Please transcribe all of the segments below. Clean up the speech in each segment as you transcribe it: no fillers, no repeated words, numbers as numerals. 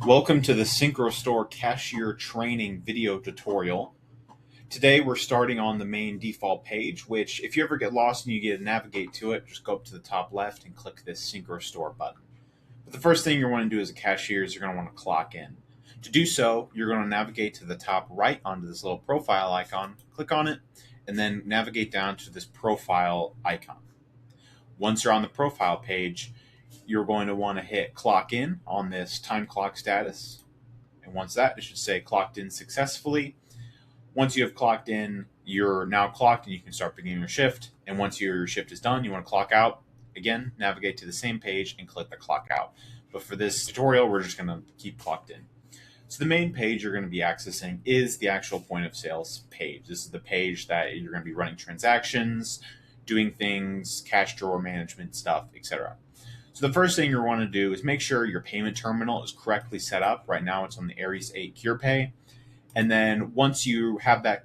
Welcome to the Syncrostore Cashier training video tutorial. Today we're starting on the main default page, which if you ever get lost and you get to navigate to it, just go up to the top left and click this Syncrostore button. But the first thing you're going to do as a cashier is you're going to want to clock in. To do so, you're going to navigate to the top right onto this little profile icon, click on it, and then navigate down to this profile icon. Once you're on the profile page, you're going to want to hit clock in on this time clock status. And once that, it should say clocked in successfully. Once you have clocked in, you're now clocked and you can start beginning your shift. And once your shift is done, you want to clock out. Again, navigate to the same page and click the clock out. But for this tutorial, we're just going to keep clocked in. So the main page you're going to be accessing is the actual point of sales page. This is the page that you're going to be running transactions, doing things, cash drawer management stuff, etc. So the first thing you want to do is make sure your payment terminal is correctly set up. Right now it's on the Aries 8 CurePay. And then once you have that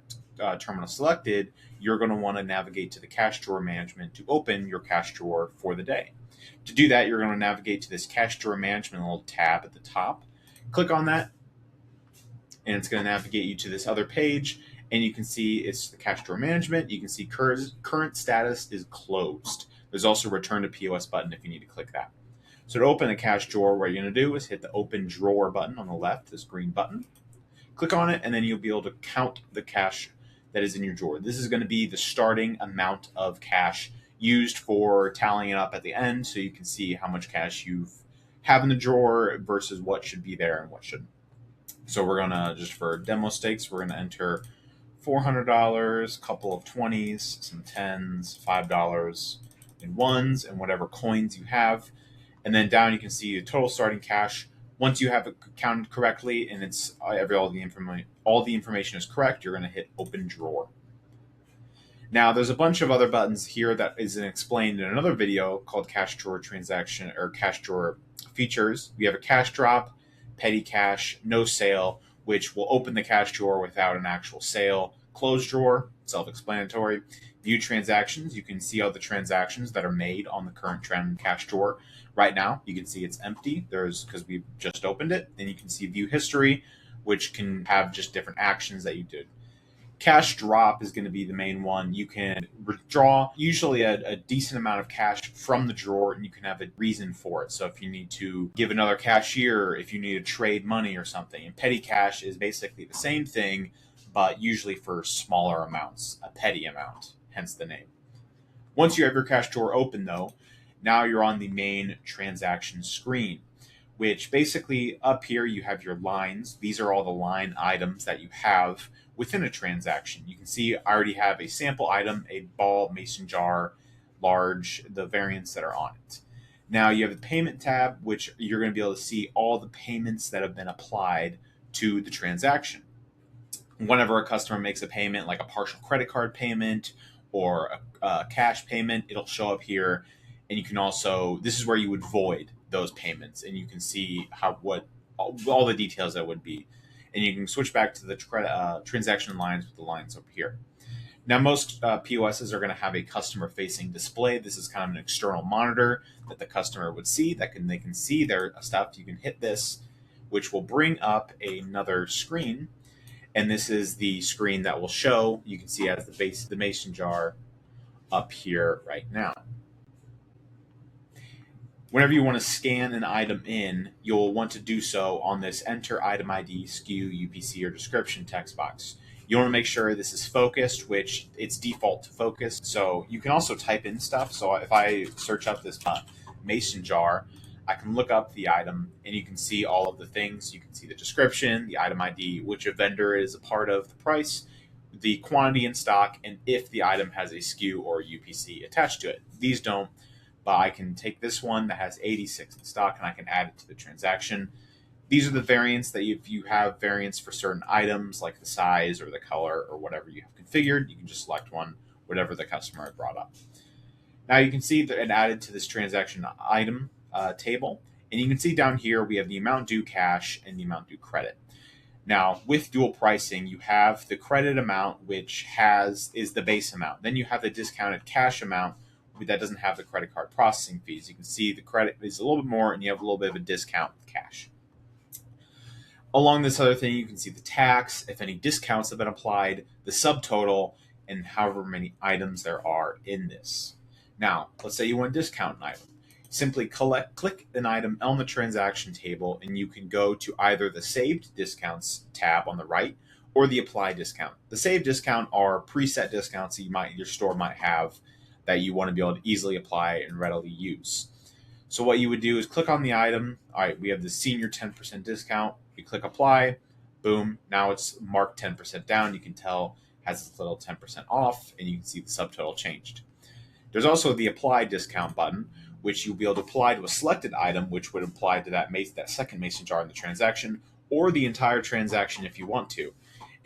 terminal selected, you're going to want to navigate to the cash drawer management to open your cash drawer for the day. To do that, you're going to navigate to this cash drawer management little tab at the top. Click on that, and it's going to navigate you to this other page. And you can see it's the cash drawer management. You can see current status is closed. There's also a return to POS button if you need to click that. So to open a cash drawer, what you're going to do is hit the open drawer button on the left, this green button. Click on it, and then you'll be able to count the cash that is in your drawer. This is going to be the starting amount of cash used for tallying it up at the end, so you can see how much cash you have in the drawer versus what should be there and what shouldn't. So we're going to, just for demo stakes, we're going to enter $400, a couple of 20s, some 10s, $5 in ones, and whatever coins you have. And then down you can see the total starting cash. Once you have it counted correctly and it's all the information is correct, you're going to hit open drawer. Now there's a bunch of other buttons here that isn't explained in another video called cash drawer transaction or cash drawer features. We have a cash drop, petty cash, no sale, which will open the cash drawer without an actual sale. Close drawer, self-explanatory. View transactions, you can see all the transactions that are made on the current trend cash drawer. Right now, you can see it's empty. Because we've just opened it. Then you can see view history, which can have just different actions that you did. Cash drop is going to be the main one. You can withdraw usually a decent amount of cash from the drawer, and you can have a reason for it. So if you need to give another cashier, if you need to trade money or something. And petty cash is basically the same thing, but usually for smaller amounts, a petty amount, hence the name. Once you have your cash drawer open, though, now you're on the main transaction screen, which basically up here you have your lines. These are all the line items that you have within a transaction. You can see I already have a sample item, a ball, mason jar, large, the variants that are on it. Now you have the payment tab, which you're going to be able to see all the payments that have been applied to the transaction. Whenever a customer makes a payment, like a partial credit card payment or a cash payment, it'll show up here. And you can also, this is where you would void those payments, and you can see what all the details that would be. And you can switch back to the transaction lines with the lines up here. Now, most POSs are going to have a customer-facing display. This is kind of an external monitor that the customer would see. They can see their stuff. You can hit this, which will bring up another screen. And this is the screen that will show, you can see as the mason jar up here right now. Whenever you want to scan an item in, you'll want to do so on this enter item ID, SKU, UPC, or description text box. You want to make sure this is focused, which it's default to focused. So you can also type in stuff. So if I search up this mason jar, I can look up the item and you can see all of the things. You can see the description, the item ID, which a vendor is a part of, the price, the quantity in stock, and if the item has a SKU or UPC attached to it. These don't, but I can take this one that has 86 in stock and I can add it to the transaction. These are the variants that if you have variants for certain items like the size or the color or whatever you have configured, you can just select one, whatever the customer had brought up. Now you can see that it added to this transaction item table. And you can see down here we have the amount due cash and the amount due credit. Now, with dual pricing, you have the credit amount, which is the base amount. Then you have the discounted cash amount that doesn't have the credit card processing fees. You can see the credit is a little bit more, and you have a little bit of a discount with cash. Along this other thing, you can see the tax, if any discounts have been applied, the subtotal, and however many items there are in this. Now, let's say you want to discount an item. Simply click an item on the transaction table, and you can go to either the Saved Discounts tab on the right or the Apply Discount. The Saved Discount are preset discounts that your store might have that you want to be able to easily apply and readily use. So what you would do is click on the item. All right, we have the senior 10% discount. You click apply, boom. Now it's marked 10% down. You can tell it has this little 10% off, and you can see the subtotal changed. There's also the apply discount button, which you'll be able to apply to a selected item, which would apply to that second mason jar in the transaction, or the entire transaction if you want to.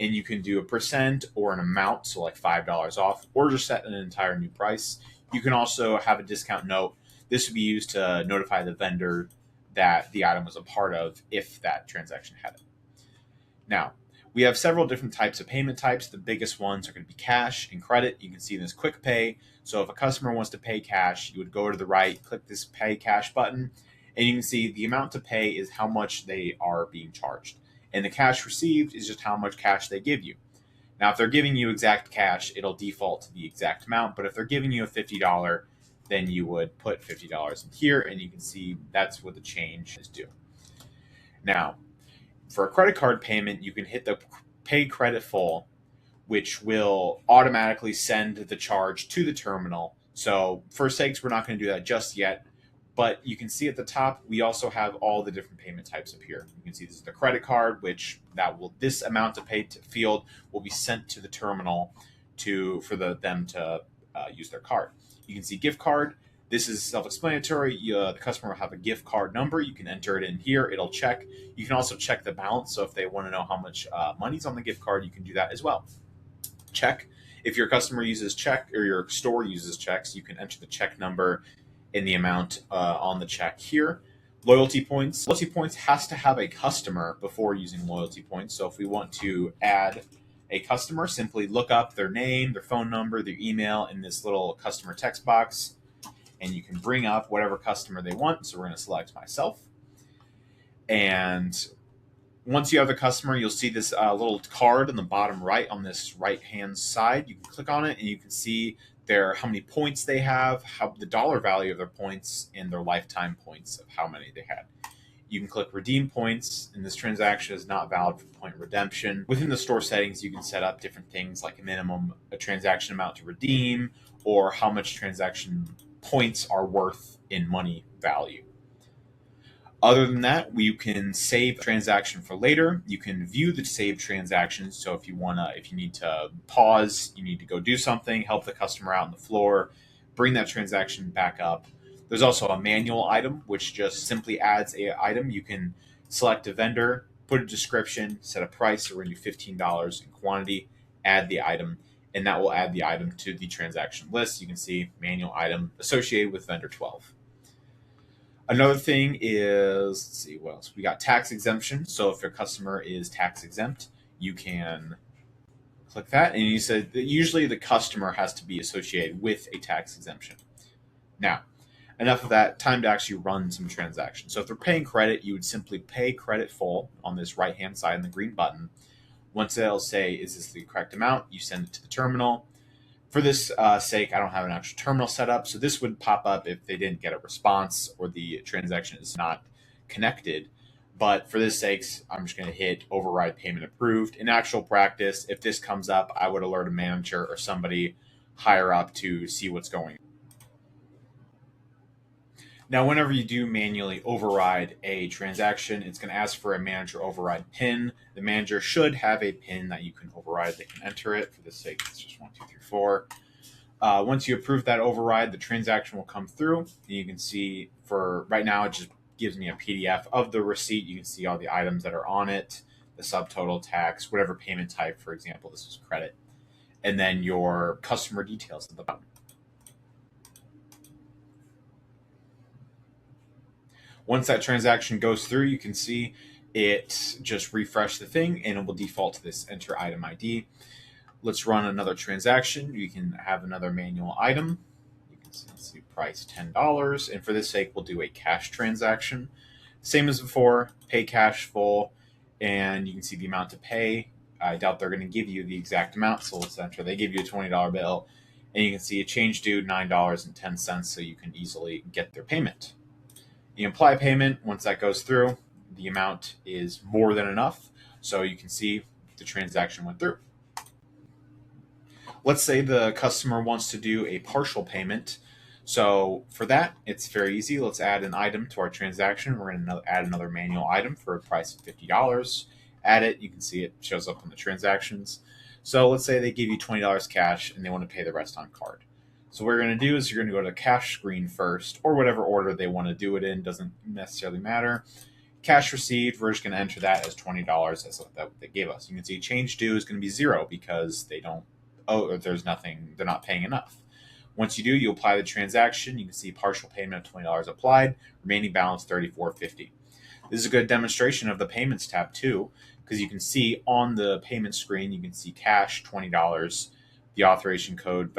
And you can do a percent or an amount, so like $5 off, or just set an entire new price. You can also have a discount note. This would be used to notify the vendor that the item was a part of if that transaction had it. Now, we have several different types of payment types. The biggest ones are going to be cash and credit. You can see this quick pay. So if a customer wants to pay cash, you would go to the right, click this pay cash button, and you can see the amount to pay is how much they are being charged. And the cash received is just how much cash they give you. Now, if they're giving you exact cash, it'll default to the exact amount. But if they're giving you a $50, then you would put $50 in here, and you can see that's what the change is due. Now, for a credit card payment, you can hit the Pay Credit Full, which will automatically send the charge to the terminal. So for sakes, we're not going to do that just yet. But you can see at the top, we also have all the different payment types up here. You can see this is the credit card, which this amount to pay field will be sent to the terminal for them to use their card. You can see gift card. This is self-explanatory. The customer will have a gift card number. You can enter it in here. It'll check. You can also check the balance. So if they want to know how much money's on the gift card, you can do that as well. Check. If your customer uses check or your store uses checks, you can enter the check number in the amount on the check here. Loyalty points. Loyalty points has to have a customer before using loyalty points. So if we want to add a customer, simply look up their name, their phone number, their email in this little customer text box, and you can bring up whatever customer they want. So we're going to select myself. And once you have the customer, you'll see this little card on the bottom right on this right-hand side. You can click on it, and you can see how many points they have, the dollar value of their points, and their lifetime points of how many they had. You can click redeem points, and this transaction is not valid for point redemption. Within the store settings, you can set up different things like a transaction amount to redeem, or how much transaction points are worth in money value. Other than that, you can save a transaction for later. You can view the saved transactions. So if you need to pause, you need to go do something, help the customer out on the floor, bring that transaction back up. There's also a manual item, which just simply adds an item. You can select a vendor, put a description, set a price, so we're going to do $15 in quantity, add the item, and that will add the item to the transaction list. You can see manual item associated with vendor 12. Another thing is, let's see what else. We got tax exemption. So if your customer is tax exempt, you can click that. And you said that usually the customer has to be associated with a tax exemption. Now, enough of that. Time to actually run some transactions. So if they're paying credit, you would simply pay credit full on this right-hand side in the green button. Once it'll say, is this the correct amount? You send it to the terminal. For this sake, I don't have an actual terminal set up, so this would pop up if they didn't get a response or the transaction is not connected. But for this sake, I'm just going to hit override payment approved. In actual practice, if this comes up, I would alert a manager or somebody higher up to see what's going on. Now, whenever you do manually override a transaction, it's going to ask for a manager override PIN. The manager should have a PIN that you can override. They can enter it. For this sake, it's just 1, 2, 3, 4. Once you approve that override, the transaction will come through. And you can see for right now, it just gives me a PDF of the receipt. You can see all the items that are on it, the subtotal, tax, whatever payment type. For example, this is credit. And then your customer details at the bottom. Once that transaction goes through, you can see it just refresh the thing and it will default to this enter item ID. Let's run another transaction. You can have another manual item. You can see, let's see, price $10. And for this sake, we'll do a cash transaction. Same as before, pay cash full. and you can see the amount to pay. I doubt they're going to give you the exact amount, so let's enter. They give you a $20 bill, and you can see a change due $9.10, so you can easily get their payment. You apply payment. Once that goes through, the amount is more than enough, so you can see the transaction went through. Let's say the customer wants to do a partial payment. So for that, it's very easy. Let's add an item to our transaction. We're going to add another manual item for a price of $50. Add it. You can see it shows up on the transactions. So let's say they give you $20 cash and they want to pay the rest on card. So what you're going to do is you're going to go to the cash screen first, or whatever order they want to do it in. Doesn't necessarily matter. Cash received, we're just going to enter that as $20 as what they gave us. You can see change due is going to be zero because they don't there's nothing, they're not paying enough. Once you do, you apply the transaction. You can see partial payment of $20 applied, remaining balance $34.50. This is a good demonstration of the payments tab too, because you can see on the payment screen, you can see cash $20, the authorization code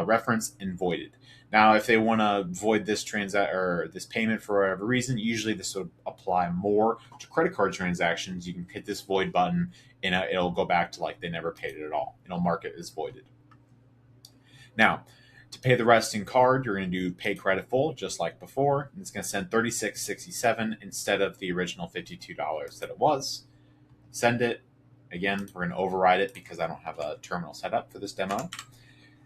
reference, and voided. Now, if they want to void this this payment for whatever reason, usually this would apply more to credit card transactions. You can hit this void button, and it'll go back to like they never paid it at all. It'll mark it as voided. Now, to pay the rest in card, you're going to do pay credit full, just like before. And it's going to send $36.67 instead of the original $52 that it was. Send it. Again, we're going to override it because I don't have a terminal set up for this demo.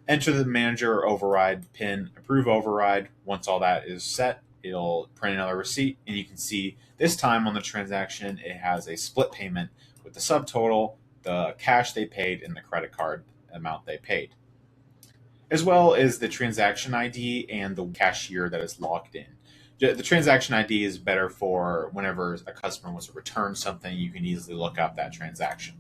Enter the manager or override PIN, approve override. Once all that is set, it'll print another receipt, and you can see this time on the transaction, it has a split payment with the subtotal, the cash they paid, and the credit card amount they paid, as well as the transaction ID and the cashier that is logged in. The transaction ID is better for whenever a customer wants to return something, you can easily look up that transaction.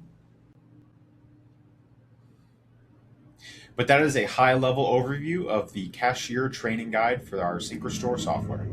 But that is a high-level overview of the cashier training guide for our Syncrostore software.